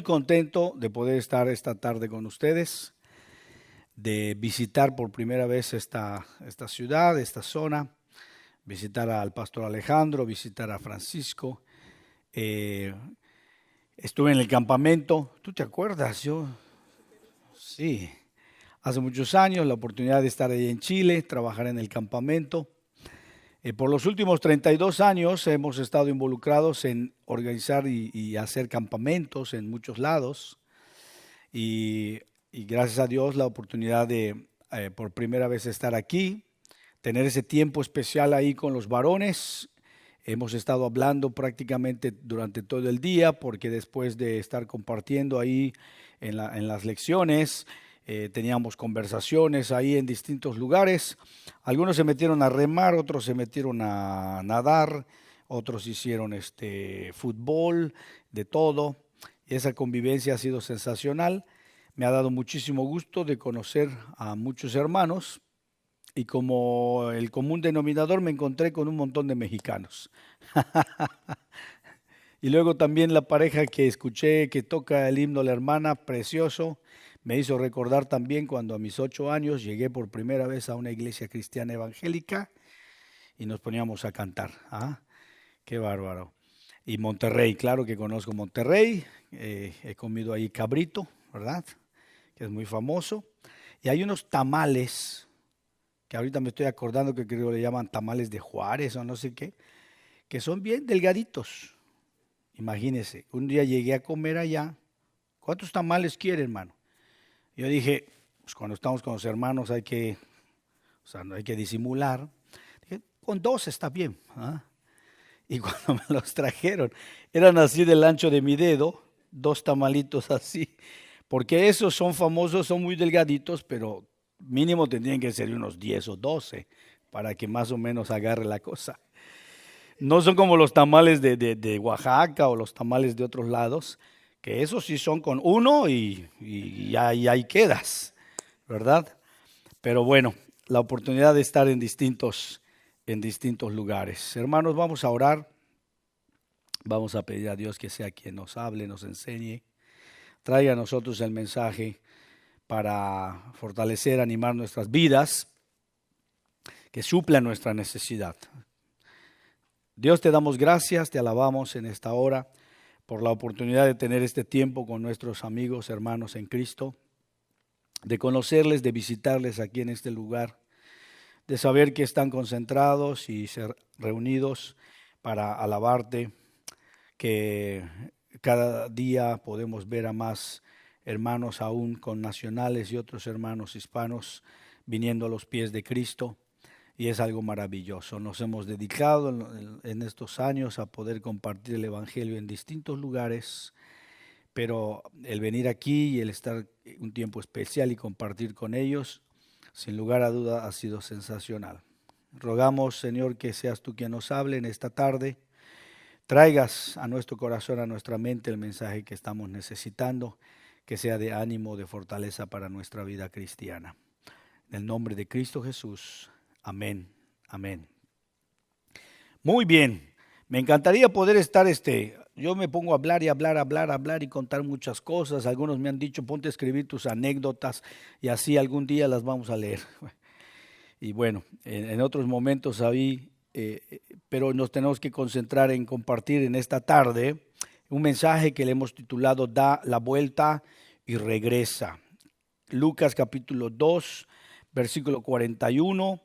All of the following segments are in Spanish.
contento de poder estar esta tarde con ustedes, de visitar por primera vez esta ciudad, esta zona, visitar al pastor Alejandro, visitar a Francisco. Estuve en el campamento, ¿tú te acuerdas? Sí, hace muchos años la oportunidad de estar ahí en Chile, trabajar en el campamento. Por los últimos 32 años hemos estado involucrados en organizar y hacer campamentos en muchos lados y gracias a Dios la oportunidad de por primera vez estar aquí, tener ese tiempo especial ahí con los varones. Hemos estado hablando prácticamente durante todo el día porque después de estar compartiendo ahí en las lecciones, teníamos conversaciones ahí en distintos lugares. Algunos se metieron a remar, otros se metieron a nadar, otros hicieron fútbol, de todo. Y esa convivencia ha sido sensacional. Me ha dado muchísimo gusto de conocer a muchos hermanos y como el común denominador me encontré con un montón de mexicanos. Y luego también la pareja que escuché que toca el himno La Hermana, precioso. Me hizo recordar también cuando a mis 8 años llegué por primera vez a una iglesia cristiana evangélica y nos poníamos a cantar. ¿Ah? Qué bárbaro. Y Monterrey, claro que conozco Monterrey, he comido ahí cabrito, ¿verdad? Que es muy famoso. Y hay unos tamales, que ahorita me estoy acordando que creo que le llaman tamales de Juárez o no sé qué, que son bien delgaditos. Imagínense, un día llegué a comer allá. ¿Cuántos tamales quiere, hermano? Yo dije, pues cuando estamos con los hermanos hay que disimular. Dije, con 2 está bien. ¿Ah? Y cuando me los trajeron, eran así del ancho de mi dedo, 2 tamalitos así. Porque esos son famosos, son muy delgaditos, pero mínimo tendrían que ser unos 10 o 12 para que más o menos agarre la cosa. No son como los tamales de Oaxaca o los tamales de otros lados, que esos sí son con uno y ahí quedas, ¿verdad? Pero bueno, la oportunidad de estar en distintos lugares. Hermanos, vamos a orar, vamos a pedir a Dios que sea quien nos hable, nos enseñe, traiga a nosotros el mensaje para fortalecer, animar nuestras vidas, que supla nuestra necesidad. Dios, te damos gracias, te alabamos en esta hora por la oportunidad de tener este tiempo con nuestros amigos, hermanos en Cristo, de conocerles, de visitarles aquí en este lugar, de saber que están concentrados y ser reunidos para alabarte, que cada día podemos ver a más hermanos aún con nacionales y otros hermanos hispanos viniendo a los pies de Cristo. Y es algo maravilloso. Nos hemos dedicado en estos años a poder compartir el Evangelio en distintos lugares, pero el venir aquí y el estar un tiempo especial y compartir con ellos, sin lugar a duda ha sido sensacional. Rogamos, Señor, que seas tú quien nos hable en esta tarde, traigas a nuestro corazón, a nuestra mente el mensaje que estamos necesitando, que sea de ánimo, de fortaleza para nuestra vida cristiana. En el nombre de Cristo Jesús. Amén, amén. Muy bien, me encantaría poder estar, yo me pongo a hablar y hablar y contar muchas cosas. Algunos me han dicho, ponte a escribir tus anécdotas y así algún día las vamos a leer. Y bueno, en otros momentos ahí, pero nos tenemos que concentrar en compartir en esta tarde un mensaje que le hemos titulado Da la vuelta y regresa. Lucas capítulo 2, versículo 41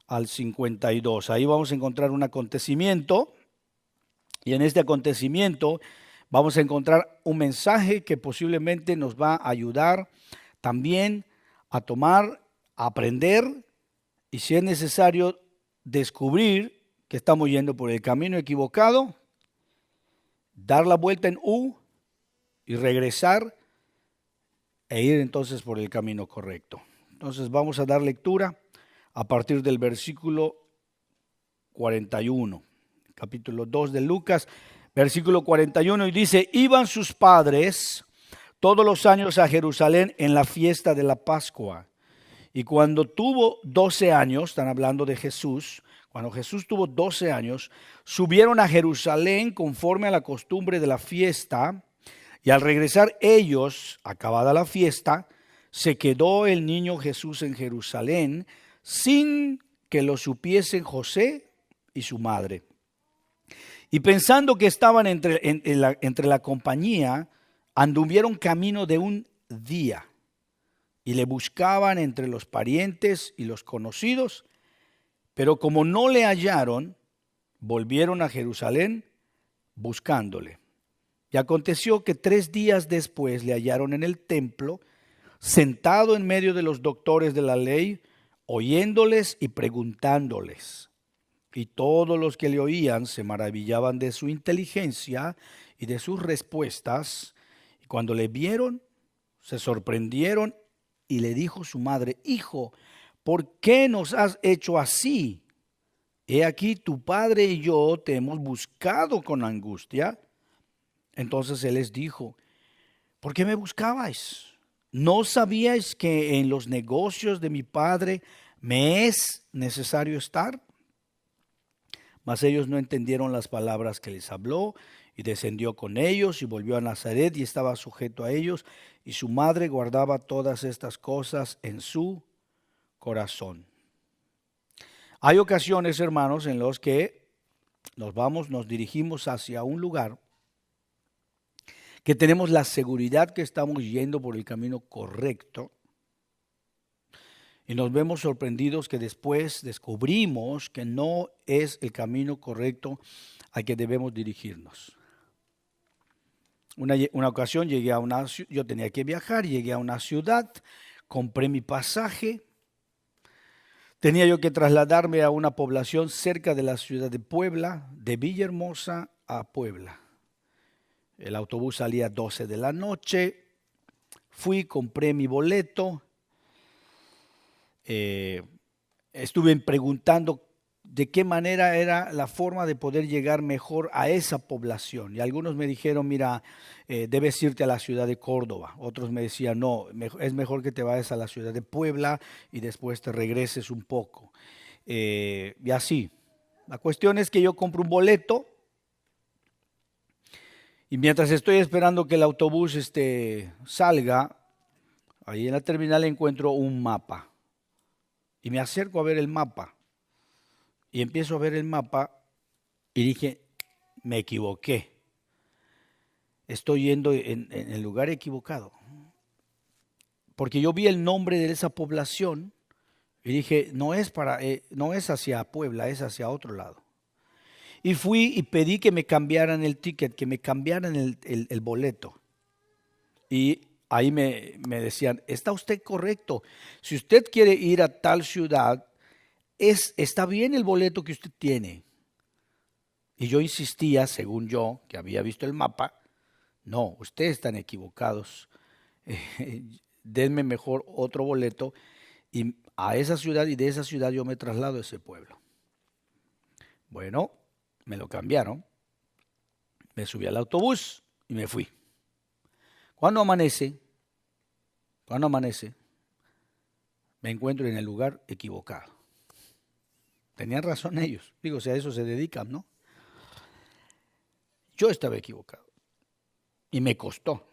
al 52. Ahí vamos a encontrar un acontecimiento y en este acontecimiento vamos a encontrar un mensaje que posiblemente nos va a ayudar también a tomar, a aprender y si es necesario descubrir que estamos yendo por el camino equivocado, dar la vuelta en U y regresar e ir entonces por el camino correcto. Entonces vamos a dar lectura a partir del versículo 41, capítulo 2 de Lucas, versículo 41, y dice, iban sus padres todos los años a Jerusalén en la fiesta de la Pascua. Y cuando tuvo 12 años, están hablando de Jesús, cuando Jesús tuvo 12 años, subieron a Jerusalén conforme a la costumbre de la fiesta, Y al regresar ellos, acabada la fiesta, se quedó el niño Jesús en Jerusalén sin que lo supiesen José y su madre. Y pensando que estaban entre la compañía, anduvieron camino de un día y le buscaban entre los parientes y los conocidos, pero como no le hallaron, volvieron a Jerusalén buscándole. Y aconteció que 3 días después le hallaron en el templo, sentado en medio de los doctores de la ley, oyéndoles y preguntándoles. Y todos los que le oían se maravillaban de su inteligencia y de sus respuestas. Y cuando le vieron, se sorprendieron, y le dijo su madre: Hijo, ¿por qué nos has hecho así? He aquí tu padre y yo te hemos buscado con angustia. Entonces él les dijo: ¿por qué me buscabais? ¿No sabíais que en los negocios de mi padre me es necesario estar? Mas ellos no entendieron las palabras que les habló, y descendió con ellos y volvió a Nazaret y estaba sujeto a ellos, y su madre guardaba todas estas cosas en su corazón. Hay ocasiones, hermanos, en los que nos dirigimos hacia un lugar que tenemos la seguridad que estamos yendo por el camino correcto, y nos vemos sorprendidos que después descubrimos que no es el camino correcto al que debemos dirigirnos. Una ocasión yo tenía que viajar, llegué a una ciudad, compré mi pasaje, tenía yo que trasladarme a una población cerca de la ciudad de Puebla, de Villahermosa a Puebla. El autobús salía a 12 de la noche, compré mi boleto, estuve preguntando de qué manera era la forma de poder llegar mejor a esa población. Y algunos me dijeron: mira, debes irte a la ciudad de Córdoba. Otros me decían: no, es mejor que te vayas a la ciudad de Puebla y después te regreses un poco. Y así. La cuestión es que yo compro un boleto, y mientras estoy esperando que el autobús salga, ahí en la terminal encuentro un mapa. Y me acerco a ver el mapa. Y empiezo a ver el mapa y dije: me equivoqué. Estoy yendo en el lugar equivocado. Porque yo vi el nombre de esa población y dije: no es hacia Puebla, es hacia otro lado. Y fui y pedí que me cambiaran el ticket, que me cambiaran el boleto. Y ahí me decían: está usted correcto. Si usted quiere ir a tal ciudad, está bien el boleto que usted tiene. Y yo insistía, según yo, que había visto el mapa: no, ustedes están equivocados. Denme mejor otro boleto y a esa ciudad, y de esa ciudad yo me traslado a ese pueblo. Bueno, me lo cambiaron, me subí al autobús y me fui. Cuando amanece, me encuentro en el lugar equivocado. Tenían razón ellos. Digo, si a eso se dedican, ¿no? Yo estaba equivocado. Y me costó.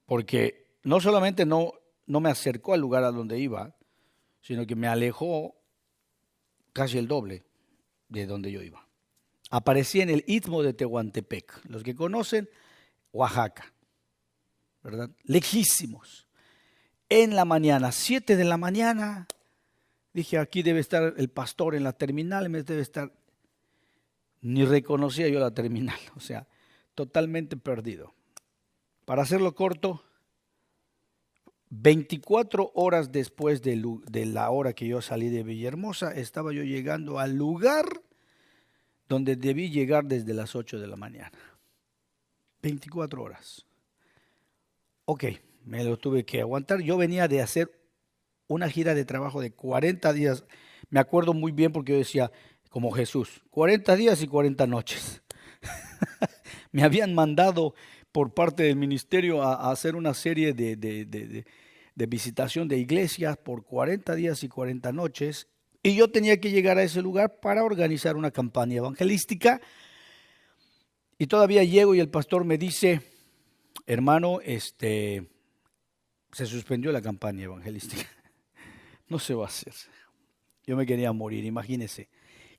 Porque no solamente no me acercó al lugar a donde iba, sino que me alejó casi el doble de donde yo iba. Aparecí en el Istmo de Tehuantepec. Los que conocen, Oaxaca, ¿verdad? Lejísimos. En la mañana, 7 de la mañana, dije: aquí debe estar el pastor en la terminal, debe estar. Ni reconocía yo la terminal, o sea, totalmente perdido. Para hacerlo corto, 24 horas después de la hora que yo salí de Villahermosa, estaba yo llegando al lugar donde debí llegar desde las 8 de la mañana. 24 horas. Ok, me lo tuve que aguantar. Yo venía de hacer una gira de trabajo de 40 días. Me acuerdo muy bien porque yo decía, como Jesús, 40 días y 40 noches. Me habían mandado por parte del ministerio a hacer una serie de visitación de iglesias por 40 días y 40 noches. Y yo tenía que llegar a ese lugar para organizar una campaña evangelística. Y todavía llego y el pastor me dice: hermano, se suspendió la campaña evangelística. No se va a hacer. Yo me quería morir, imagínese.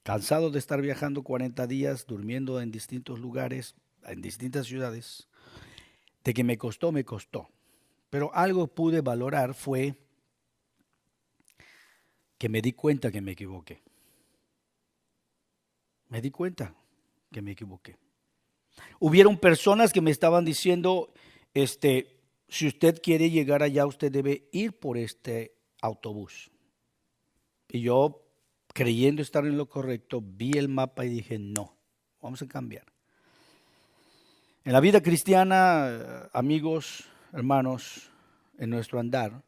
Cansado de estar viajando 40 días, durmiendo en distintos lugares, en distintas ciudades. De que me costó, me costó. Pero algo pude valorar fue que me di cuenta que me equivoqué. Me di cuenta que me equivoqué. Hubieron personas que me estaban diciendo, si usted quiere llegar allá, usted debe ir por este autobús. Y yo, creyendo estar en lo correcto, vi el mapa y dije, no, vamos a cambiar. En la vida cristiana, amigos, hermanos, en nuestro andar,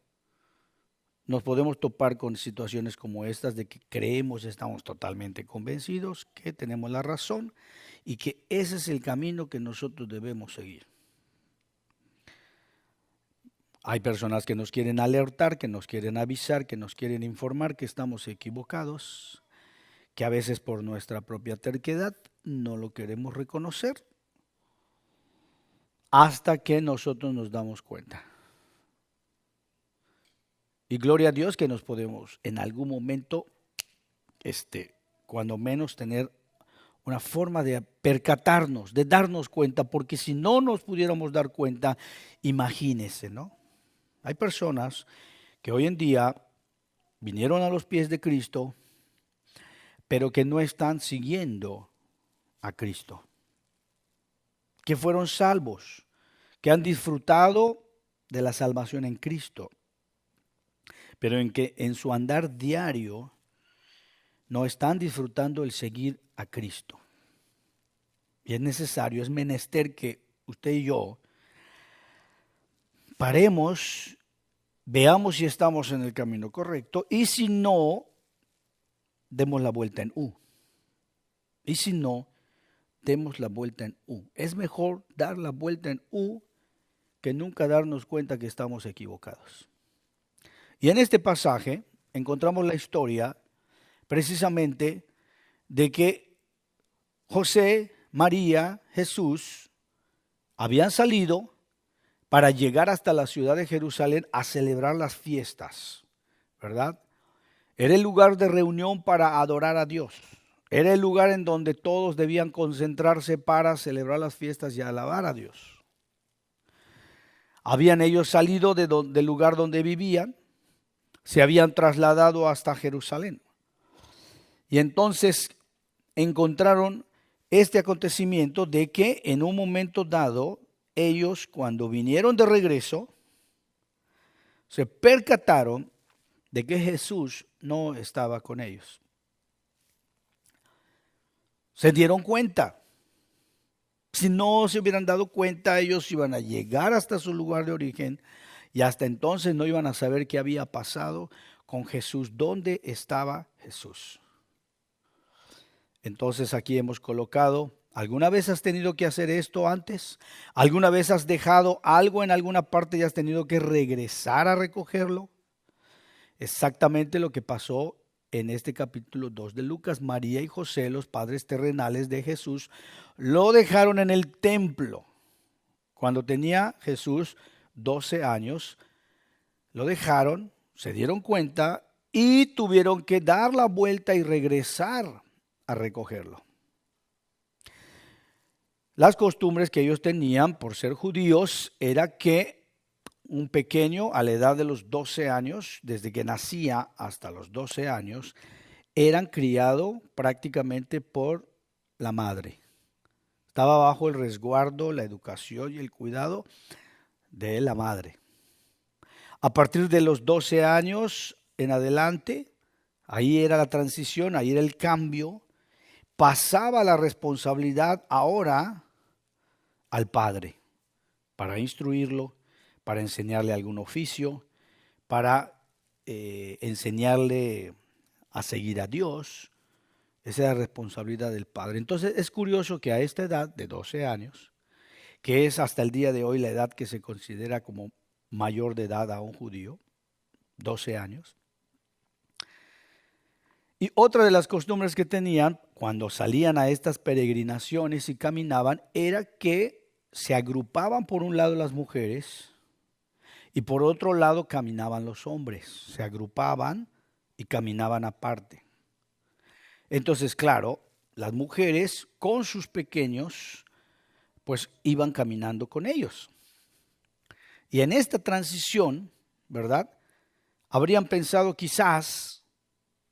nos podemos topar con situaciones como estas de que creemos, estamos totalmente convencidos que tenemos la razón y que ese es el camino que nosotros debemos seguir. Hay personas que nos quieren alertar, que nos quieren avisar, que nos quieren informar que estamos equivocados, que a veces por nuestra propia terquedad no lo queremos reconocer hasta que nosotros nos damos cuenta. Y gloria a Dios que nos podemos en algún momento, cuando menos tener una forma de percatarnos, de darnos cuenta, porque si no nos pudiéramos dar cuenta, imagínense, ¿no? Hay personas que hoy en día vinieron a los pies de Cristo, pero que no están siguiendo a Cristo, que fueron salvos, que han disfrutado de la salvación en Cristo, pero en que en su andar diario no están disfrutando el seguir a Cristo. Y es necesario, es menester que usted y yo paremos, veamos si estamos en el camino correcto y si no, demos la vuelta en U. Y si no, demos la vuelta en U. Es mejor dar la vuelta en U que nunca darnos cuenta que estamos equivocados. Y en este pasaje encontramos la historia precisamente de que José, María, Jesús habían salido para llegar hasta la ciudad de Jerusalén a celebrar las fiestas, ¿verdad? Era el lugar de reunión para adorar a Dios. Era el lugar en donde todos debían concentrarse para celebrar las fiestas y alabar a Dios. Habían ellos salido del lugar donde vivían, se habían trasladado hasta Jerusalén. Y entonces encontraron este acontecimiento de que en un momento dado, ellos cuando vinieron de regreso, se percataron de que Jesús no estaba con ellos. Se dieron cuenta. Si no se hubieran dado cuenta, ellos iban a llegar hasta su lugar de origen y hasta entonces no iban a saber qué había pasado con Jesús, dónde estaba Jesús. Entonces aquí hemos colocado, ¿alguna vez has tenido que hacer esto antes? ¿Alguna vez has dejado algo en alguna parte y has tenido que regresar a recogerlo? Exactamente lo que pasó en este capítulo 2 de Lucas. María y José, los padres terrenales de Jesús, lo dejaron en el templo. Cuando tenía Jesús 12 años, lo dejaron, se dieron cuenta y tuvieron que dar la vuelta y regresar a recogerlo. Las costumbres que ellos tenían por ser judíos era que un pequeño a la edad de los 12 años, desde que nacía hasta los 12 años, eran criados prácticamente por la madre. Estaba bajo el resguardo, la educación y el cuidado de la madre. A partir de los 12 años en adelante, ahí era la transición, ahí era el cambio. Pasaba la responsabilidad ahora al padre para instruirlo, para enseñarle algún oficio, para enseñarle a seguir a Dios. Esa es la responsabilidad del padre. Entonces es curioso que a esta edad de 12 años, que es hasta el día de hoy la edad que se considera como mayor de edad a un judío, 12 años. Y otra de las costumbres que tenían cuando salían a estas peregrinaciones y caminaban era que se agrupaban por un lado las mujeres y por otro lado caminaban los hombres. Se agrupaban y caminaban aparte. Entonces, claro, las mujeres con sus pequeños, pues iban caminando con ellos. Y en esta transición, ¿verdad? Habrían pensado quizás,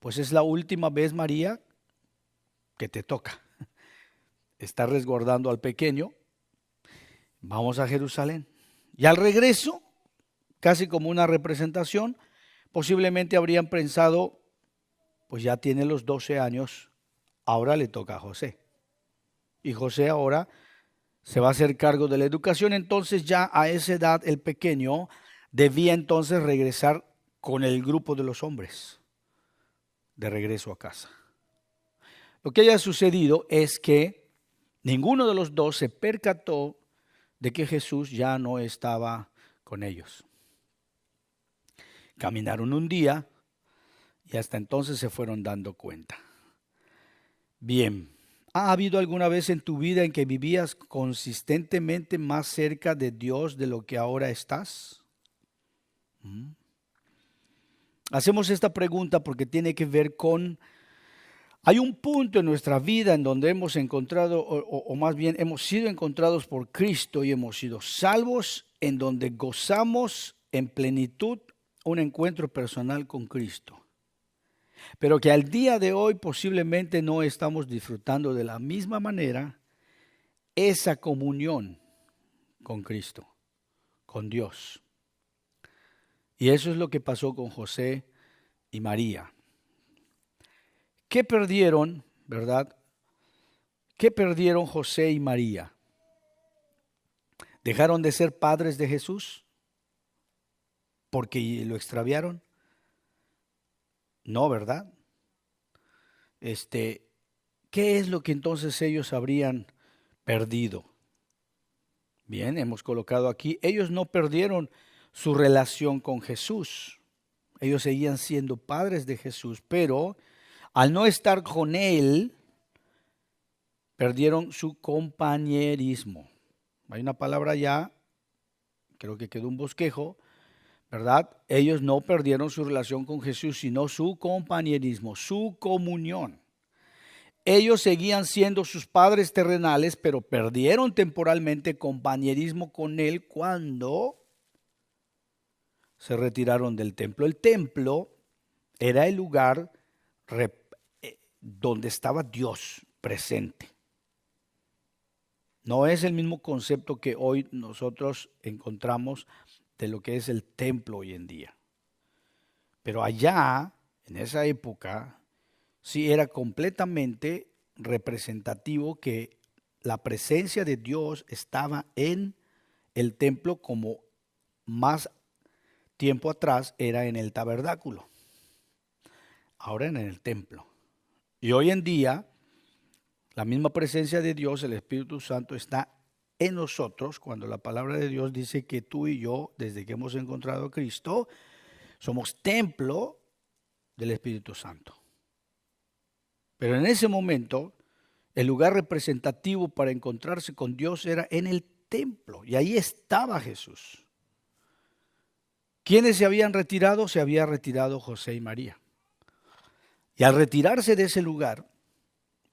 pues es la última vez, María, que te toca. Estás resguardando al pequeño. Vamos a Jerusalén. Y al regreso, casi como una representación, posiblemente habrían pensado, pues ya tiene los 12 años, ahora le toca a José. Y José ahora se va a hacer cargo de la educación, entonces ya a esa edad el pequeño debía entonces regresar con el grupo de los hombres, de regreso a casa. Lo que haya sucedido es que ninguno de los dos se percató de que Jesús ya no estaba con ellos. Caminaron un día y hasta entonces se fueron dando cuenta. Bien, ¿ha habido alguna vez en tu vida en que vivías consistentemente más cerca de Dios de lo que ahora estás? Hacemos esta pregunta porque tiene que ver con, hay un punto en nuestra vida en donde hemos encontrado, o más bien hemos sido encontrados por Cristo y hemos sido salvos, en donde gozamos en plenitud un encuentro personal con Cristo. Pero que al día de hoy posiblemente no estamos disfrutando de la misma manera esa comunión con Cristo, con Dios. Y eso es lo que pasó con José y María. ¿Qué perdieron, verdad? ¿Qué perdieron José y María? ¿Dejaron de ser padres de Jesús porque lo extraviaron? No, ¿verdad? ¿Qué es lo que entonces ellos habrían perdido? Bien, hemos colocado aquí, ellos no perdieron su relación con Jesús. Ellos seguían siendo padres de Jesús, pero al no estar con Él, perdieron su compañerismo. Hay una palabra ya, creo que quedó un bosquejo, ¿verdad? Ellos no perdieron su relación con Jesús, sino su compañerismo, su comunión. Ellos seguían siendo sus padres terrenales, pero perdieron temporalmente compañerismo con Él cuando se retiraron del templo. El templo era el lugar donde estaba Dios presente. No es el mismo concepto que hoy nosotros encontramos de lo que es el templo hoy en día. Pero allá, en esa época, sí era completamente representativo que la presencia de Dios estaba en el templo, como más tiempo atrás era en el tabernáculo. Ahora en el templo. Y hoy en día, la misma presencia de Dios, el Espíritu Santo, está en nosotros cuando la palabra de Dios dice que tú y yo, desde que hemos encontrado a Cristo, somos templo del Espíritu Santo. Pero en ese momento, el lugar representativo para encontrarse con Dios era en el templo. Y ahí estaba Jesús. ¿Quiénes se habían retirado? Se había retirado José y María. Y al retirarse de ese lugar,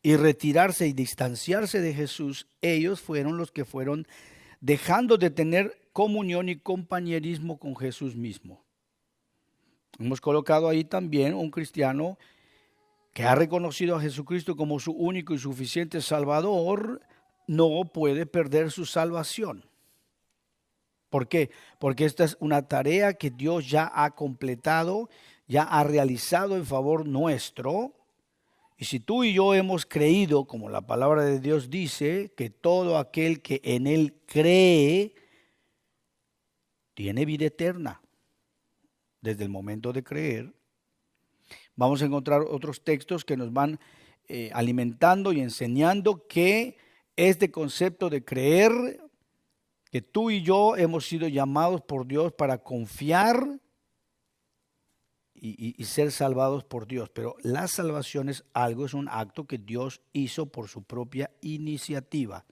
y retirarse y distanciarse de Jesús, ellos fueron los que fueron dejando de tener comunión y compañerismo con Jesús mismo. Hemos colocado ahí también un cristiano que ha reconocido a Jesucristo como su único y suficiente Salvador, no puede perder su salvación. ¿Por qué? Porque esta es una tarea que Dios ya ha completado, ya ha realizado en favor nuestro. Y si tú y yo hemos creído, como la palabra de Dios dice, que todo aquel que en Él cree tiene vida eterna desde el momento de creer, vamos a encontrar otros textos que nos van alimentando y enseñando que este concepto de creer, que tú y yo hemos sido llamados por Dios para confiar y ser salvados por Dios. Pero la salvación es algo, es un acto que Dios hizo por su propia iniciativa.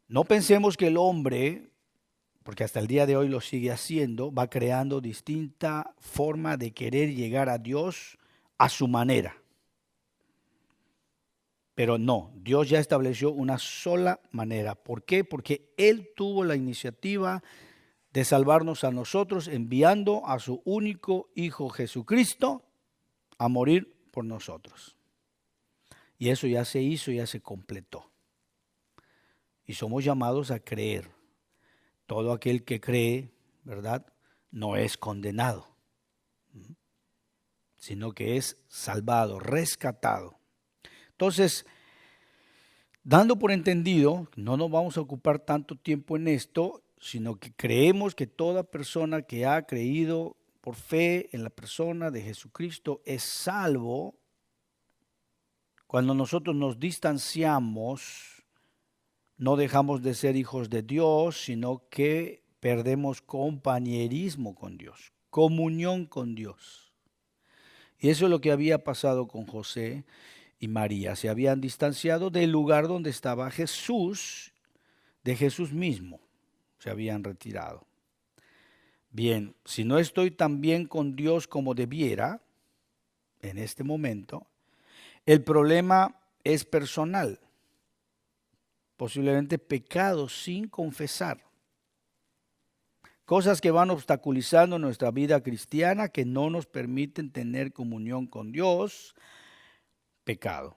No pensemos que el hombre, porque hasta el día de hoy lo sigue haciendo, va creando distinta forma de querer llegar a Dios a su manera. Pero no, Dios ya estableció una sola manera. ¿Por qué? Porque Él tuvo la iniciativa de salvarnos a nosotros, enviando a su único Hijo Jesucristo a morir por nosotros. Y eso ya se hizo, ya se completó. Y somos llamados a creer. Todo aquel que cree, ¿verdad?, no es condenado, sino que es salvado, rescatado. Entonces, dando por entendido, no nos vamos a ocupar tanto tiempo en esto, sino que creemos que toda persona que ha creído por fe en la persona de Jesucristo es salvo. Cuando nosotros nos distanciamos, no dejamos de ser hijos de Dios, sino que perdemos compañerismo con Dios, comunión con Dios. Y eso es lo que había pasado con José y María. Se habían distanciado del lugar donde estaba Jesús, de Jesús mismo. Se habían retirado. Bien, si no estoy tan bien con Dios como debiera, en este momento, el problema es personal. Posiblemente pecados sin confesar. Cosas que van obstaculizando nuestra vida cristiana, que no nos permiten tener comunión con Dios. Pecado.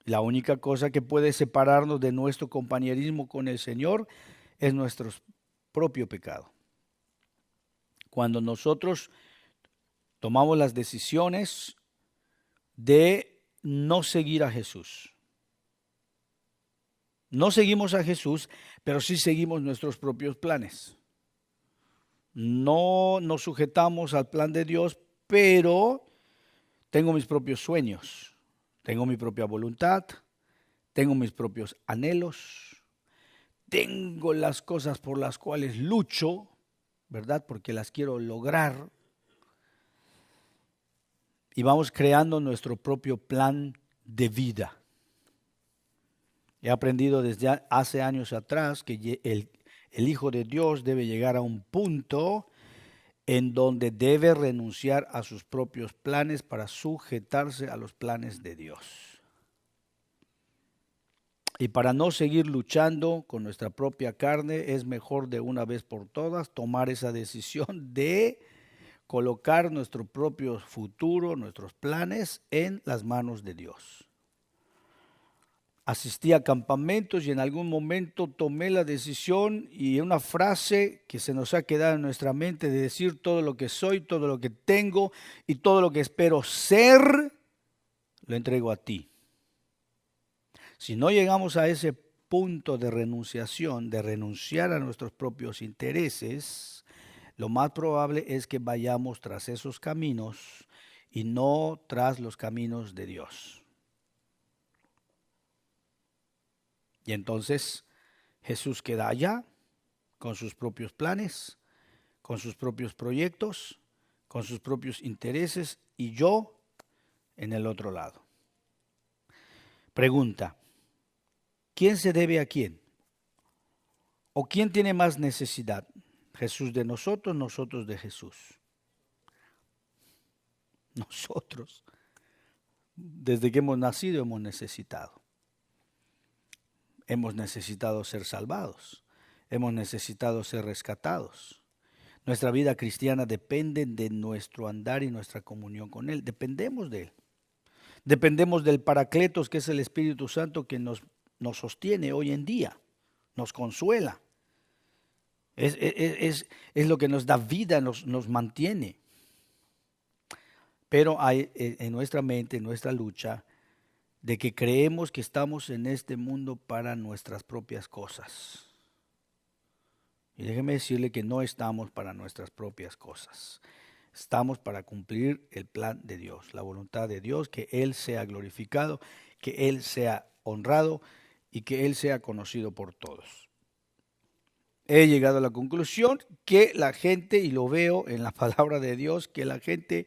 La única cosa que puede separarnos de nuestro compañerismo con el Señor es nuestro propio pecado. Cuando nosotros tomamos las decisiones de no seguir a Jesús. No seguimos a Jesús, pero sí seguimos nuestros propios planes. No nos sujetamos al plan de Dios, pero tengo mis propios sueños, tengo mi propia voluntad, tengo mis propios anhelos, tengo las cosas por las cuales lucho, ¿verdad? Porque las quiero lograr. Y vamos creando nuestro propio plan de vida. He aprendido desde hace años atrás que el Hijo de Dios debe llegar a un punto en donde debe renunciar a sus propios planes para sujetarse a los planes de Dios. Y para no seguir luchando con nuestra propia carne, es mejor de una vez por todas tomar esa decisión de colocar nuestro propio futuro, nuestros planes en las manos de Dios. Asistí a campamentos y en algún momento tomé la decisión y una frase que se nos ha quedado en nuestra mente de decir todo lo que soy, todo lo que tengo y todo lo que espero ser, lo entrego a ti. Si no llegamos a ese punto de renunciación, de renunciar a nuestros propios intereses, lo más probable es que vayamos tras esos caminos y no tras los caminos de Dios. Y entonces Jesús queda allá con sus propios planes, con sus propios proyectos, con sus propios intereses y yo en el otro lado. Pregunta, ¿quién se debe a quién? ¿O quién tiene más necesidad? ¿Jesús de nosotros, nosotros de Jesús? Nosotros, desde que hemos nacido, hemos necesitado. Hemos necesitado ser salvados. Hemos necesitado ser rescatados. Nuestra vida cristiana depende de nuestro andar y nuestra comunión con Él. Dependemos de Él. Dependemos del Paracletos, que es el Espíritu Santo que nos sostiene hoy en día, nos consuela. Es lo que nos da vida, nos mantiene. Pero hay en nuestra mente, en nuestra lucha, de que creemos que estamos en este mundo para nuestras propias cosas. Y déjeme decirle que no estamos para nuestras propias cosas. Estamos para cumplir el plan de Dios, la voluntad de Dios, que Él sea glorificado, que Él sea honrado y que Él sea conocido por todos. He llegado a la conclusión que la gente, y lo veo en la palabra de Dios, que la gente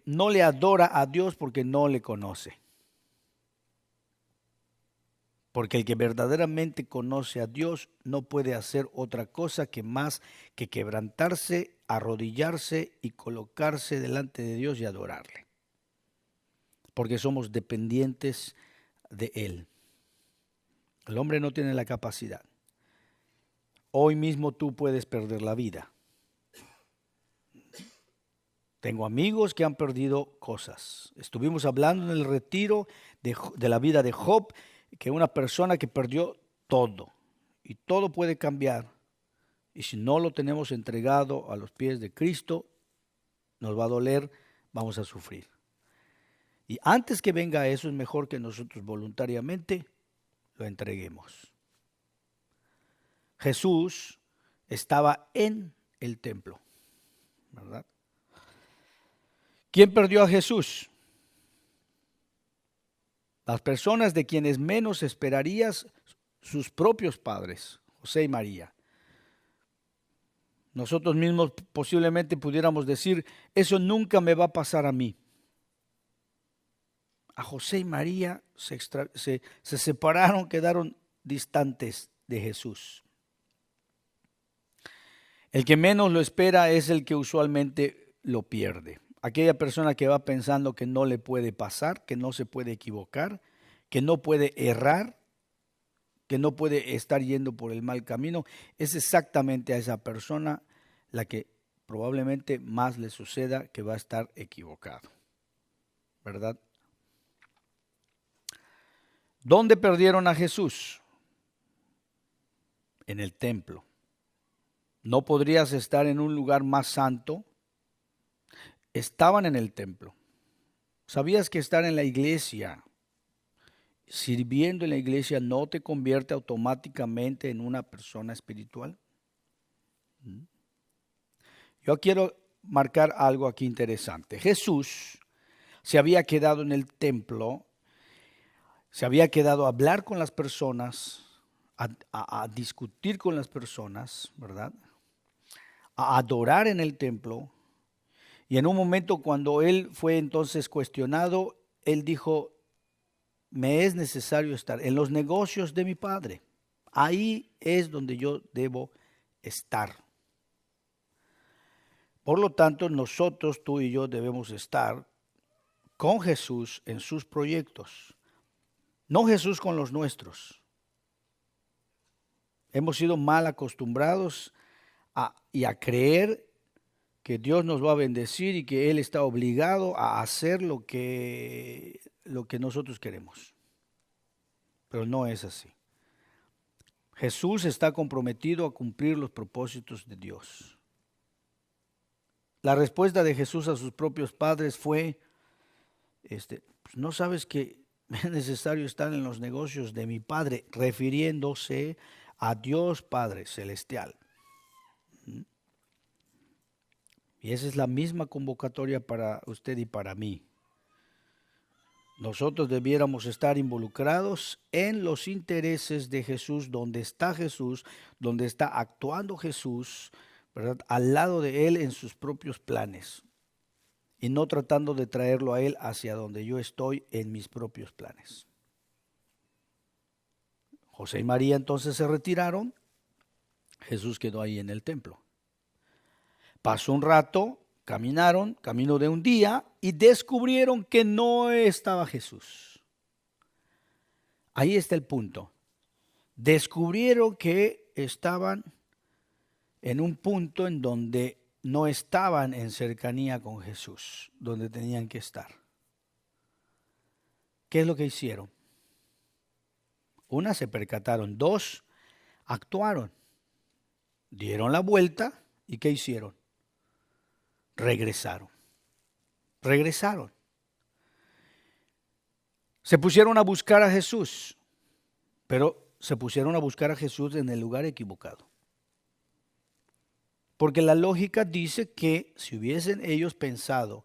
no le adora a Dios porque no le conoce. Porque el que verdaderamente conoce a Dios no puede hacer otra cosa que más que quebrantarse, arrodillarse y colocarse delante de Dios y adorarle. Porque somos dependientes de Él. El hombre no tiene la capacidad. Hoy mismo tú puedes perder la vida. Tengo amigos que han perdido cosas. Estuvimos hablando en el retiro de la vida de Job, que una persona que perdió todo. Y todo puede cambiar. Y si no lo tenemos entregado a los pies de Cristo, nos va a doler, vamos a sufrir. Y antes que venga eso, es mejor que nosotros voluntariamente lo entreguemos. Jesús estaba en el templo, ¿verdad? ¿Quién perdió a Jesús? Las personas de quienes menos esperarías, sus propios padres, José y María. Nosotros mismos posiblemente pudiéramos decir, eso nunca me va a pasar a mí. A José y María se separaron, quedaron distantes de Jesús. El que menos lo espera es el que usualmente lo pierde. Aquella persona que va pensando que no le puede pasar, que no se puede equivocar, que no puede errar, que no puede estar yendo por el mal camino, es exactamente a esa persona la que probablemente más le suceda que va a estar equivocado, ¿verdad? ¿Dónde perdieron a Jesús? En el templo. ¿No podrías estar en un lugar más santo? Estaban en el templo. ¿Sabías que estar en la iglesia, sirviendo en la iglesia, no te convierte automáticamente en una persona espiritual? Yo quiero marcar algo aquí interesante. Jesús se había quedado en el templo, se había quedado a hablar con las personas, a discutir con las personas, ¿verdad? A adorar en el templo. Y en un momento cuando él fue entonces cuestionado, él dijo, me es necesario estar en los negocios de mi Padre. Ahí es donde yo debo estar. Por lo tanto, nosotros, tú y yo, debemos estar con Jesús en sus proyectos, no Jesús con los nuestros. Hemos sido mal acostumbrados y a creer que Dios nos va a bendecir y que Él está obligado a hacer lo que nosotros queremos. Pero no es así. Jesús está comprometido a cumplir los propósitos de Dios. La respuesta de Jesús a sus propios padres fue, ¿no sabes que es necesario estar en los negocios de mi Padre? Refiriéndose a Dios Padre Celestial. Y esa es la misma convocatoria para usted y para mí. Nosotros debiéramos estar involucrados en los intereses de Jesús, donde está Jesús, donde está actuando Jesús, ¿verdad? Al lado de Él en sus propios planes. Y no tratando de traerlo a Él hacia donde yo estoy en mis propios planes. José y María entonces se retiraron. Jesús quedó ahí en el templo. Pasó un rato, caminaron, camino de un día, y descubrieron que no estaba Jesús. Ahí está el punto. Descubrieron que estaban en un punto en donde no estaban en cercanía con Jesús, donde tenían que estar. ¿Qué es lo que hicieron? Una, se percataron. Dos, actuaron. Dieron la vuelta y ¿qué hicieron? Regresaron. Se pusieron a buscar a Jesús, pero se pusieron a buscar a Jesús en el lugar equivocado. Porque la lógica dice que si hubiesen ellos pensado,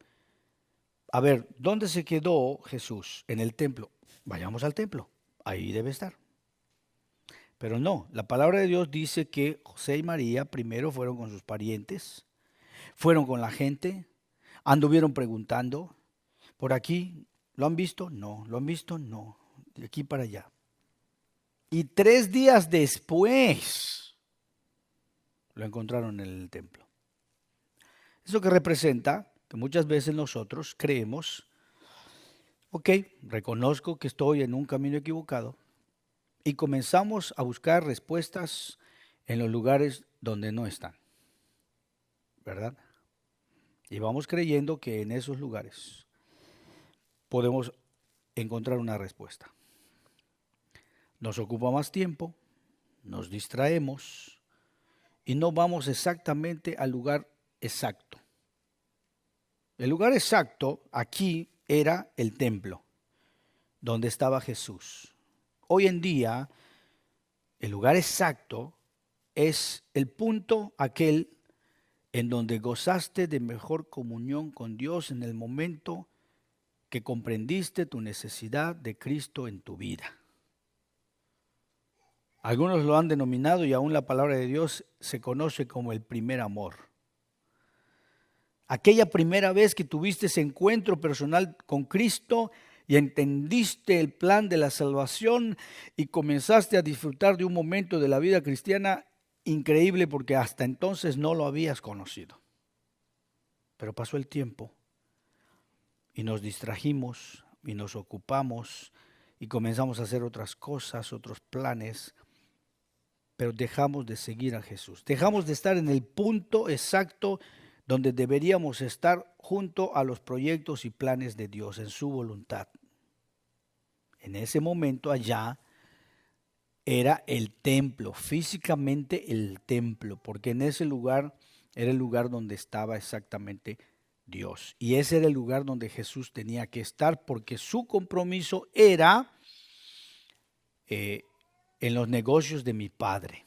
a ver, ¿dónde se quedó Jesús? En el templo. Vayamos al templo, ahí debe estar. Pero no, la palabra de Dios dice que José y María primero fueron con sus parientes, fueron con la gente, anduvieron preguntando, ¿por aquí lo han visto? No, ¿lo han visto? No, de aquí para allá. Y 3 días después lo encontraron en el templo. Eso que representa que muchas veces nosotros creemos, ok, reconozco que estoy en un camino equivocado y comenzamos a buscar respuestas en los lugares donde no están, ¿verdad? Y vamos creyendo que en esos lugares podemos encontrar una respuesta. Nos ocupa más tiempo, nos distraemos y no vamos exactamente al lugar exacto. El lugar exacto aquí era el templo, donde estaba Jesús. Hoy en día, el lugar exacto es el punto aquel en donde gozaste de mejor comunión con Dios en el momento que comprendiste tu necesidad de Cristo en tu vida. Algunos lo han denominado y aún la palabra de Dios se conoce como el primer amor. Aquella primera vez que tuviste ese encuentro personal con Cristo y entendiste el plan de la salvación y comenzaste a disfrutar de un momento de la vida cristiana increíble porque hasta entonces no lo habías conocido. Pero pasó el tiempo y nos distrajimos y nos ocupamos y comenzamos a hacer otras cosas, otros planes, pero dejamos de seguir a Jesús. Dejamos de estar en el punto exacto donde deberíamos estar junto a los proyectos y planes de Dios en su voluntad. En ese momento allá era el templo, físicamente el templo, porque en ese lugar era el lugar donde estaba exactamente Dios. Y ese era el lugar donde Jesús tenía que estar porque su compromiso era en los negocios de mi Padre.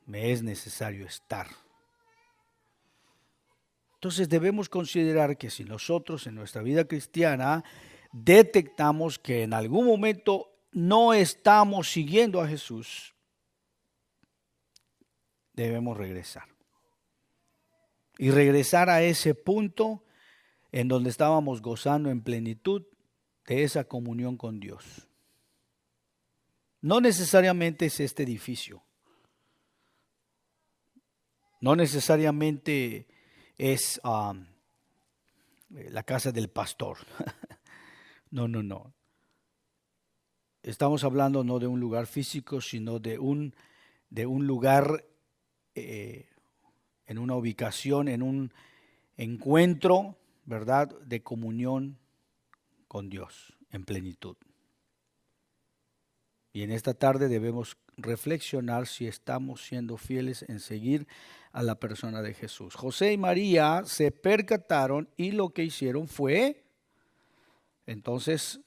Me es necesario estar. Entonces debemos considerar que si nosotros en nuestra vida cristiana detectamos que en algún momento no estamos siguiendo a Jesús, debemos regresar. Y regresar a ese punto en donde estábamos gozando en plenitud de esa comunión con Dios. No necesariamente es este edificio. No necesariamente es la casa del pastor. No. Estamos hablando no de un lugar físico, sino de un lugar en una ubicación, en un encuentro, ¿verdad?, de comunión con Dios en plenitud. Y en esta tarde debemos reflexionar si estamos siendo fieles en seguir a la persona de Jesús. José y María se percataron y lo que hicieron fue entonces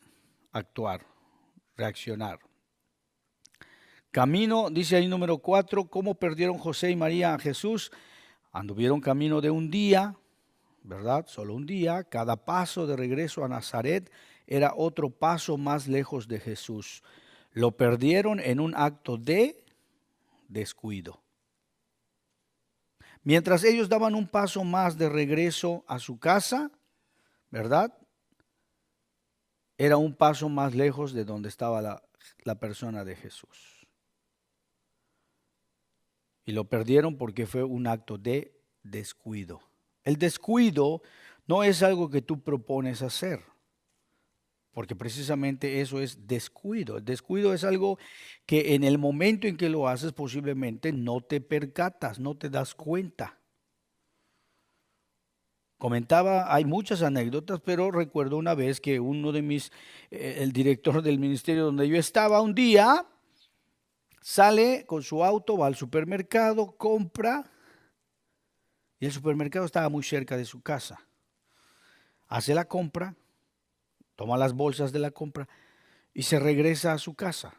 actuar, reaccionar. Camino, dice ahí número 4, ¿cómo perdieron José y María a Jesús? Anduvieron camino de un día, ¿verdad? Solo un día. Cada paso de regreso a Nazaret era otro paso más lejos de Jesús. Lo perdieron en un acto de descuido. Mientras ellos daban un paso más de regreso a su casa, ¿verdad?, era un paso más lejos de donde estaba la persona de Jesús. Y lo perdieron porque fue un acto de descuido. El descuido no es algo que tú propones hacer, porque precisamente eso es descuido. El descuido es algo que en el momento en que lo haces posiblemente no te percatas, no te das cuenta. Comentaba, hay muchas anécdotas, pero recuerdo una vez que uno de el director del ministerio donde yo estaba un día, sale con su auto, va al supermercado, compra, y el supermercado estaba muy cerca de su casa. Hace la compra, toma las bolsas de la compra y se regresa a su casa,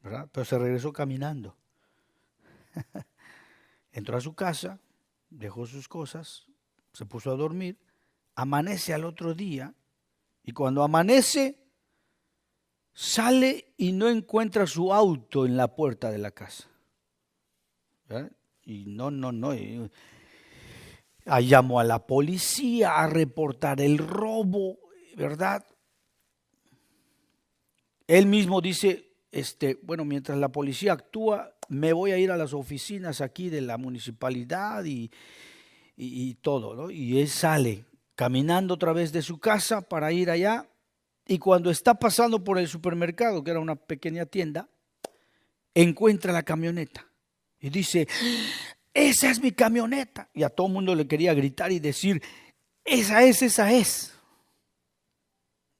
¿verdad? Pero se regresó caminando. Entró a su casa, dejó sus cosas, se puso a dormir, amanece al otro día y cuando amanece sale y no encuentra su auto en la puerta de la casa. ¿Verdad? Y no. Llamó a la policía a reportar el robo, ¿verdad? Él mismo dice, bueno, mientras la policía actúa, me voy a ir a las oficinas aquí de la municipalidad y todo, ¿no? Y él sale caminando otra vez de su casa para ir allá, y cuando está pasando por el supermercado, que era una pequeña tienda, encuentra la camioneta y dice, esa es mi camioneta. Y a todo el mundo le quería gritar y decir, esa es, esa es.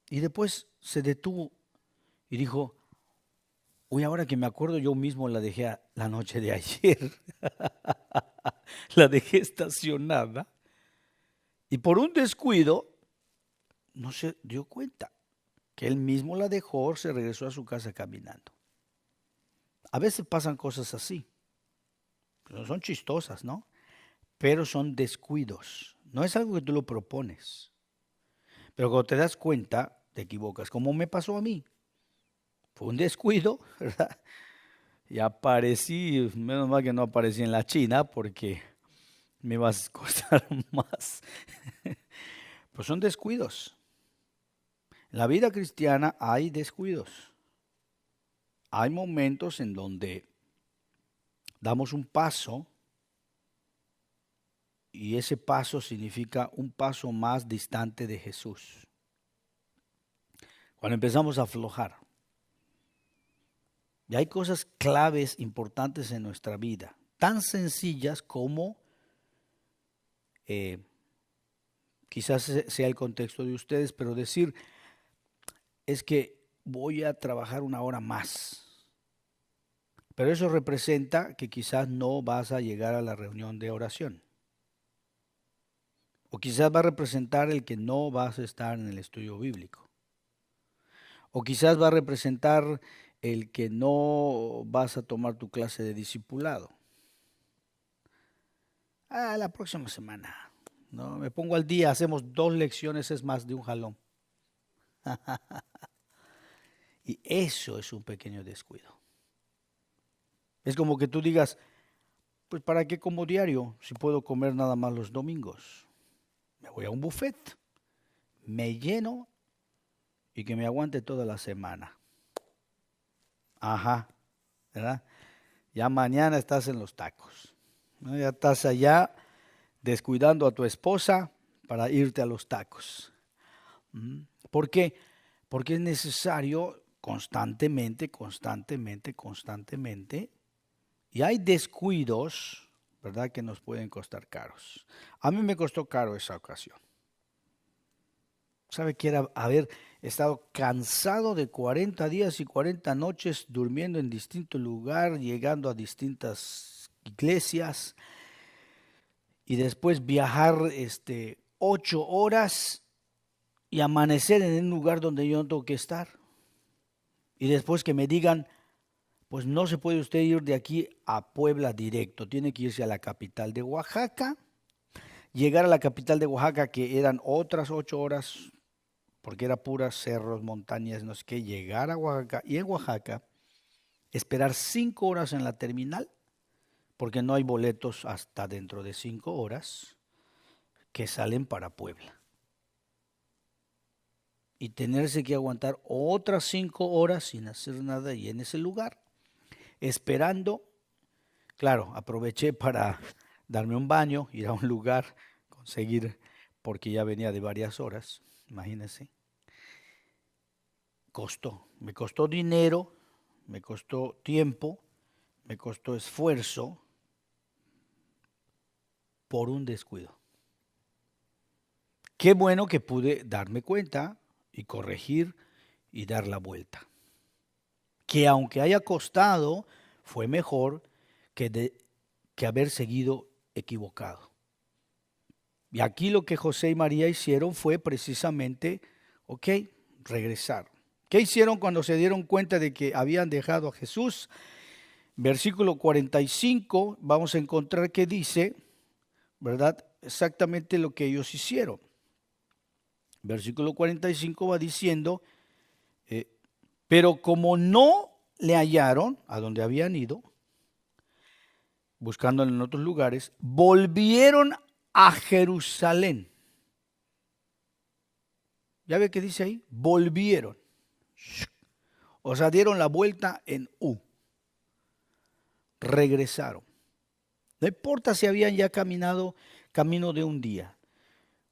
Y después se detuvo y dijo, uy, ahora que me acuerdo, yo mismo la dejé la noche de ayer. La dejé estacionada y por un descuido no se dio cuenta que él mismo la dejó, se regresó a su casa caminando. A veces pasan cosas así. No son chistosas, ¿no? Pero son descuidos. No es algo que tú lo propones. Pero cuando te das cuenta, te equivocas. Como me pasó a mí. Fue un descuido, ¿verdad? Y aparecí, menos mal que no aparecí en la China porque me iba a costar más. Pues son descuidos. En la vida cristiana hay descuidos. Hay momentos en donde damos un paso y ese paso significa un paso más distante de Jesús. Cuando empezamos a aflojar. Y hay cosas claves importantes en nuestra vida, tan sencillas como, quizás sea el contexto de ustedes, pero decir, es que voy a trabajar una hora más. Pero eso representa que quizás no vas a llegar a la reunión de oración. O quizás va a representar el que no vas a estar en el estudio bíblico. O quizás va a representar el que no vas a tomar tu clase de discipulado. La próxima semana. No, me pongo al día, hacemos 2 lecciones, es más de un jalón. Y eso es un pequeño descuido. Es como que tú digas, pues ¿para qué como diario si puedo comer nada más los domingos? Me voy a un buffet, me lleno y que me aguante toda la semana. Ajá, ¿verdad? Ya mañana estás en los tacos, ¿no? Ya estás allá descuidando a tu esposa para irte a los tacos. ¿Por qué? Porque es necesario constantemente, y hay descuidos, ¿verdad?, que nos pueden costar caros. A mí me costó caro esa ocasión. ¿Sabe qué era haber estado cansado de 40 días y 40 noches durmiendo en distinto lugar, llegando a distintas iglesias y después viajar 8 horas y amanecer en un lugar donde yo no tengo que estar? Y después que me digan, pues no se puede usted ir de aquí a Puebla directo, tiene que irse a la capital de Oaxaca, llegar a la capital de Oaxaca, que eran otras 8 horas, porque era puras cerros, montañas, no sé qué, llegar a Oaxaca y en Oaxaca esperar 5 horas en la terminal, porque no hay boletos hasta dentro de 5 horas que salen para Puebla. Y tenerse que aguantar otras 5 horas sin hacer nada y en ese lugar, esperando. Claro, aproveché para darme un baño, ir a un lugar, conseguir, porque ya venía de varias horas, imagínense. Me costó dinero, me costó tiempo, me costó esfuerzo por un descuido. Qué bueno que pude darme cuenta y corregir y dar la vuelta. Que aunque haya costado, fue mejor que haber seguido equivocado. Y aquí lo que José y María hicieron fue precisamente, regresar. ¿Qué hicieron cuando se dieron cuenta de que habían dejado a Jesús? Versículo 45, vamos a encontrar que dice, ¿verdad?, exactamente lo que ellos hicieron. Versículo 45 va diciendo, pero como no le hallaron a donde habían ido, buscándolo en otros lugares, volvieron a Jerusalén. ¿Ya ve qué dice ahí? Volvieron. O sea, dieron la vuelta en U. Regresaron. No importa si habían ya caminado camino de un día.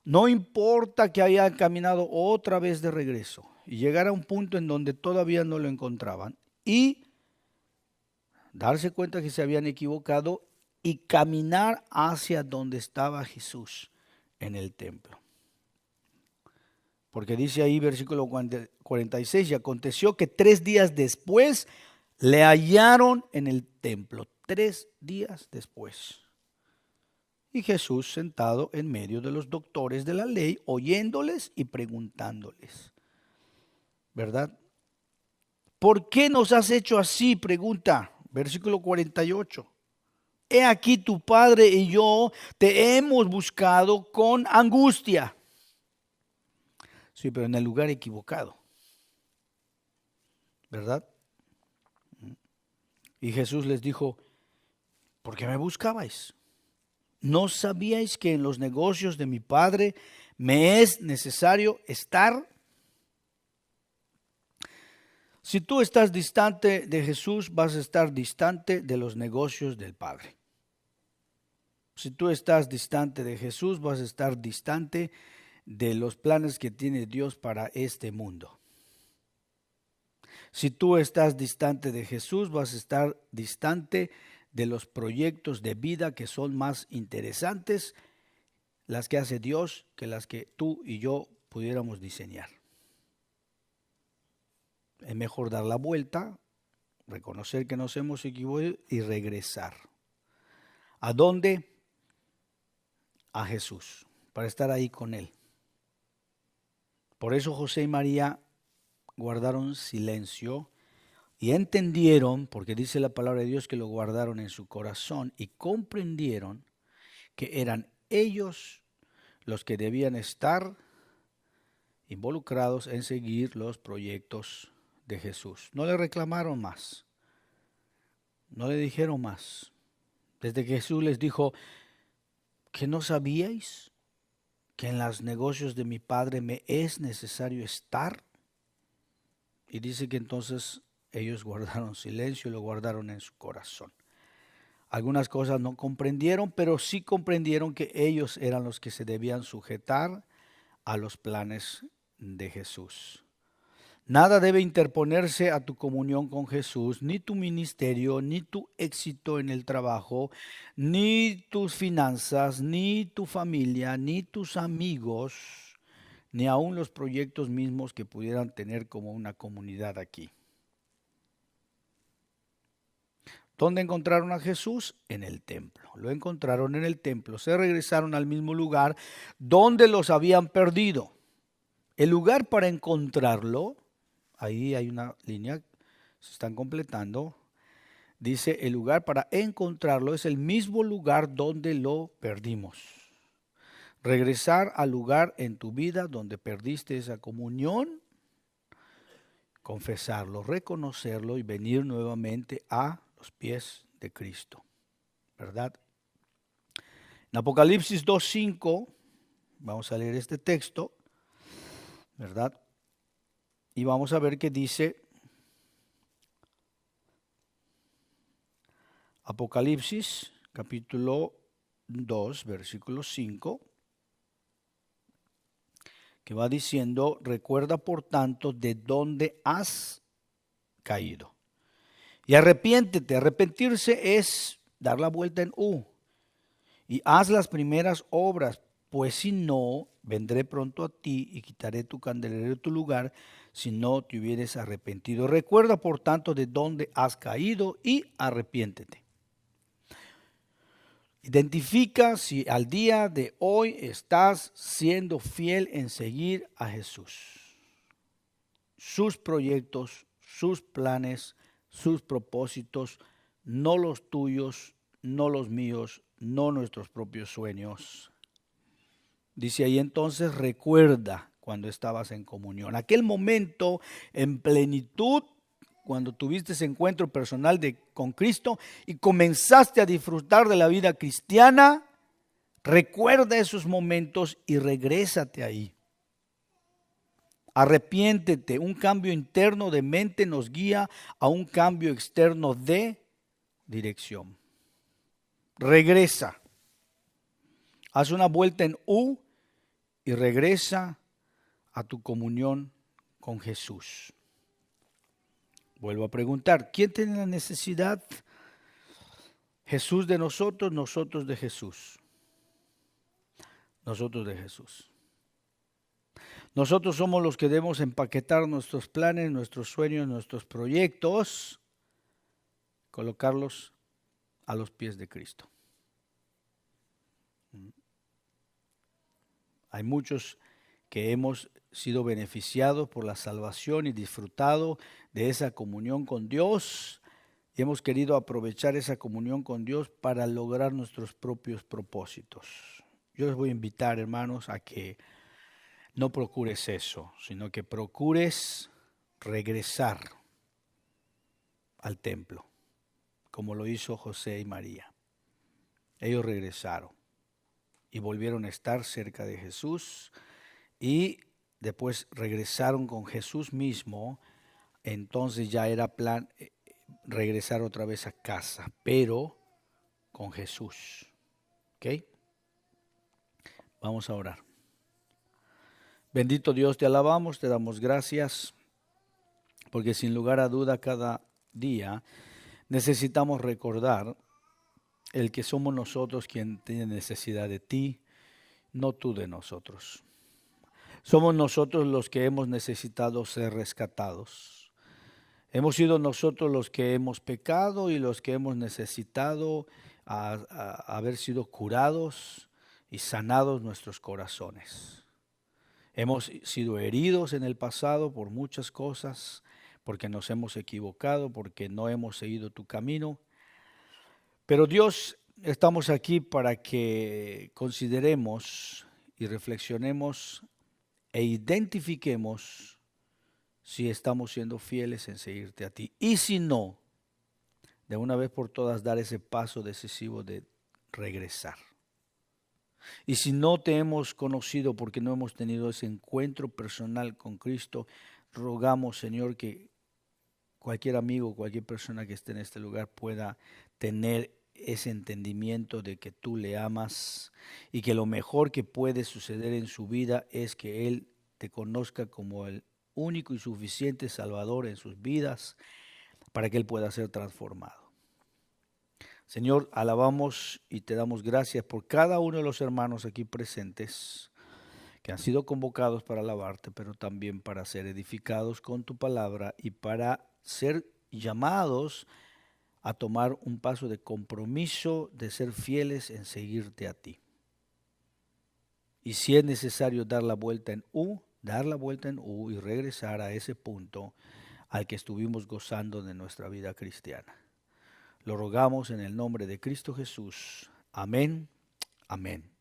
No importa que hayan caminado otra vez de regreso y llegar a un punto en donde todavía no lo encontraban y darse cuenta que se habían equivocado y caminar hacia donde estaba Jesús en el templo. Porque dice ahí versículo 46, y aconteció que 3 días después le hallaron en el templo. 3 días después. Y Jesús sentado en medio de los doctores de la ley, oyéndoles y preguntándoles. ¿Verdad? ¿Por qué nos has hecho así? Pregunta, versículo 48. He aquí tu padre y yo te hemos buscado con angustia. Sí, pero en el lugar equivocado. ¿Verdad? Y Jesús les dijo, ¿por qué me buscabais? ¿No sabíais que en los negocios de mi Padre me es necesario estar? Si tú estás distante de Jesús, vas a estar distante de los negocios del Padre. Si tú estás distante de Jesús, vas a estar distante de los planes que tiene Dios para este mundo. Si tú estás distante de Jesús, vas a estar distante de los proyectos de vida que son más interesantes, las que hace Dios, que las que tú y yo pudiéramos diseñar. Es mejor dar la vuelta, reconocer que nos hemos equivocado y regresar. ¿A dónde? A Jesús, para estar ahí con Él. Por eso José y María guardaron silencio y entendieron, porque dice la palabra de Dios que lo guardaron en su corazón y comprendieron que eran ellos los que debían estar involucrados en seguir los proyectos de Jesús. No le reclamaron más, no le dijeron más. Desde que Jesús les dijo, ¿que no sabíais que en los negocios de mi Padre me es necesario estar? Y dice que entonces ellos guardaron silencio y lo guardaron en su corazón. Algunas cosas no comprendieron, pero sí comprendieron que ellos eran los que se debían sujetar a los planes de Jesús. Nada debe interponerse a tu comunión con Jesús, ni tu ministerio, ni tu éxito en el trabajo, ni tus finanzas, ni tu familia, ni tus amigos, ni aun los proyectos mismos que pudieran tener como una comunidad aquí. ¿Dónde encontraron a Jesús? En el templo. Lo encontraron en el templo. Se regresaron al mismo lugar donde los habían perdido. El lugar para encontrarlo, ahí hay una línea, se están completando. Dice, el lugar para encontrarlo es el mismo lugar donde lo perdimos. Regresar al lugar en tu vida donde perdiste esa comunión, confesarlo, reconocerlo y venir nuevamente a los pies de Cristo, ¿verdad? En Apocalipsis 2:5, vamos a leer este texto, ¿verdad? Y vamos a ver qué dice Apocalipsis, capítulo 2, versículo 5, que va diciendo, recuerda por tanto de dónde has caído. Y arrepiéntete. Arrepentirse es dar la vuelta en U. Y haz las primeras obras, pues si no, vendré pronto a ti y quitaré tu candelero de tu lugar, si no te hubieres arrepentido. Recuerda por tanto de dónde has caído y arrepiéntete. Identifica si al día de hoy estás siendo fiel en seguir a Jesús. Sus proyectos, sus planes, sus propósitos, no los tuyos, no los míos, no nuestros propios sueños. Dice ahí entonces, recuerda cuando estabas en comunión. Aquel momento en plenitud, cuando tuviste ese encuentro personal con Cristo y comenzaste a disfrutar de la vida cristiana, recuerda esos momentos y regrésate ahí. Arrepiéntete. Un cambio interno de mente nos guía a un cambio externo de dirección. Regresa. Haz una vuelta en U y regresa a tu comunión con Jesús. Vuelvo a preguntar, ¿quién tiene la necesidad? Jesús de nosotros, nosotros de Jesús. Nosotros de Jesús. Nosotros somos los que debemos empaquetar nuestros planes, nuestros sueños, nuestros proyectos, colocarlos a los pies de Cristo. Hay muchos que hemos sido beneficiados por la salvación y disfrutado de esa comunión con Dios y hemos querido aprovechar esa comunión con Dios para lograr nuestros propios propósitos. Yo les voy a invitar, hermanos, a que no procures eso, sino que procures regresar al templo, como lo hizo José y María. Ellos regresaron y volvieron a estar cerca de Jesús y después regresaron con Jesús mismo. Entonces ya era plan regresar otra vez a casa, pero con Jesús. ¿Ok? Vamos a orar. Bendito Dios, te alabamos, te damos gracias, porque sin lugar a duda cada día necesitamos recordar el que somos nosotros quien tiene necesidad de ti, no tú de nosotros. Somos nosotros los que hemos necesitado ser rescatados. Hemos sido nosotros los que hemos pecado y los que hemos necesitado haber sido curados y sanados nuestros corazones. Hemos sido heridos en el pasado por muchas cosas, porque nos hemos equivocado, porque no hemos seguido tu camino. Pero Dios, estamos aquí para que consideremos y reflexionemos e identifiquemos si estamos siendo fieles en seguirte a ti. Y si no, de una vez por todas dar ese paso decisivo de regresar. Y si no te hemos conocido porque no hemos tenido ese encuentro personal con Cristo, rogamos, Señor, que cualquier amigo, cualquier persona que esté en este lugar pueda tener ese entendimiento de que tú le amas y que lo mejor que puede suceder en su vida es que Él te conozca como el único y suficiente Salvador en sus vidas para que Él pueda ser transformado. Señor, alabamos y te damos gracias por cada uno de los hermanos aquí presentes que han sido convocados para alabarte, pero también para ser edificados con tu palabra y para ser llamados a tomar un paso de compromiso de ser fieles en seguirte a ti. Y si es necesario dar la vuelta en U y regresar a ese punto al que estuvimos gozando de nuestra vida cristiana. Lo rogamos en el nombre de Cristo Jesús. Amén. Amén.